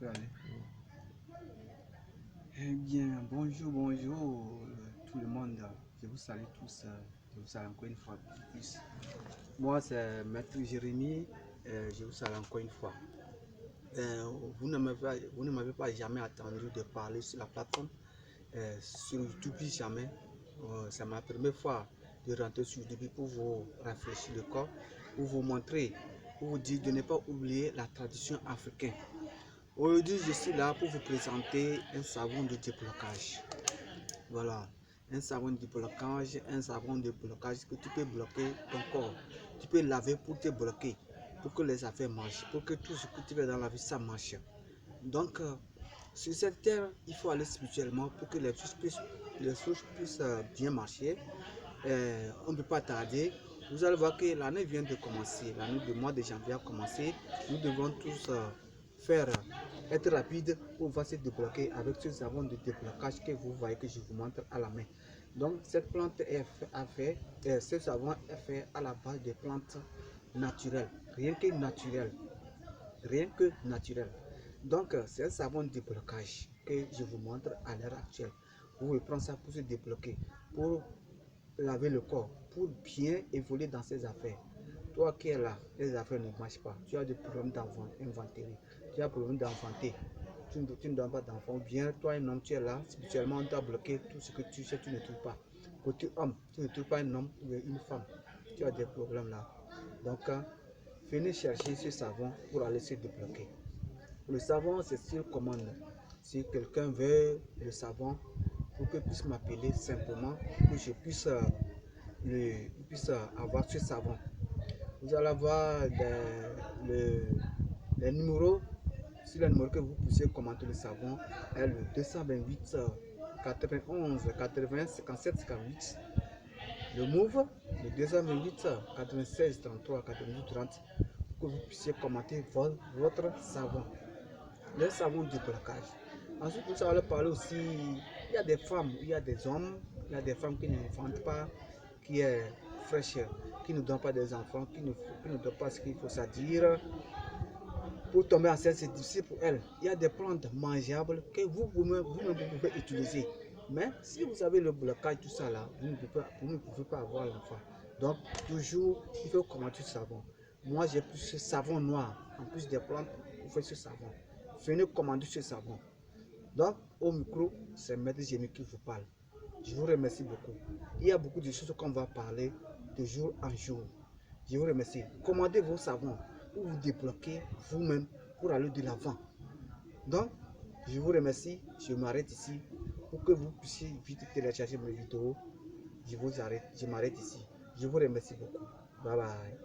peut aller. Eh bien, bonjour tout le monde. Je vous salue tous. Je vous salue encore une fois plus. Moi, c'est Maître Jérémy. Je vous salue encore une fois. Vous ne m'avez pas jamais attendu de parler sur la plateforme. Sur YouTube, jamais. C'est ma première fois de rentrer sur YouTube pour vous rafraîchir le corps, pour vous montrer, pour vous dire de ne pas oublier la tradition africaine. Aujourd'hui, je suis là pour vous présenter un savon de déblocage. Voilà, un savon de déblocage, que tu peux bloquer ton corps. Tu peux laver pour te bloquer, pour que les affaires marchent, pour que tout ce que tu veux dans la vie, ça marche. Donc, sur cette terre, il faut aller spirituellement pour que les choses puissent bien marcher. On ne peut pas tarder. Vous allez voir que l'année vient de commencer. L'année du mois de janvier a commencé. Nous devons tous être rapides pour pouvoir se débloquer avec ce savon de déblocage que vous voyez que je vous montre à la main. Donc cette plante ce savon est fait à la base de plantes naturelles, rien que naturel, rien que naturel. Donc c'est un savon de déblocage que je vous montre à l'heure actuelle. Vous pouvez prendre ça pour se débloquer, pour laver le corps, pour bien évoluer dans ses affaires. Toi qui es là, les affaires ne marchent pas, tu as des problèmes d'inventer, tu as des problèmes d'enfanter, tu ne donnes pas d'enfant, bien toi un homme, tu es là, spirituellement on t'a bloqué tout ce que tu sais, tu ne trouves pas. Côté homme, tu ne trouves pas un homme ou une femme, tu as des problèmes là. Donc, venez chercher ce savon pour aller se débloquer. Le savon, c'est sur commande. Si quelqu'un veut le savon, pour que puisse m'appeler simplement, que je puisse, avoir ce savon. Vous allez avoir les numéros. Sur le numéro que vous puissiez commenter le savon est le 228 91 80 57 58. Le Move, le 228 96 33 92 30, pour que vous puissiez commenter votre savon. Le savon du blocage. Ensuite, vous allez parler aussi, il y a des femmes, il y a des hommes, il y a des femmes qui ne n'infantent pas, qui est fraîche, qui ne donnent pas des enfants, qui ne donnent pas ce qu'il faut ça dire. Pour tomber enceinte, c'est difficile pour elles. Il y a des plantes mangeables que vous-même pouvez utiliser. Mais si vous avez le blocage, tout ça là, vous ne pouvez pas avoir l'enfant. Donc, toujours, il faut commenter ce savon. Moi, j'ai plus ce savon noir, en plus des plantes, vous faites ce savon. Venez commander ce savon. Donc, au micro, c'est Maître Jérémy qui vous parle. Je vous remercie beaucoup. Il y a beaucoup de choses qu'on va parler de jour en jour. Je vous remercie. Commandez vos savons pour vous débloquer vous-même pour aller de l'avant. Donc, je vous remercie. Je m'arrête ici pour que vous puissiez vite télécharger mes vidéos. Je m'arrête ici. Je vous remercie beaucoup. Bye bye.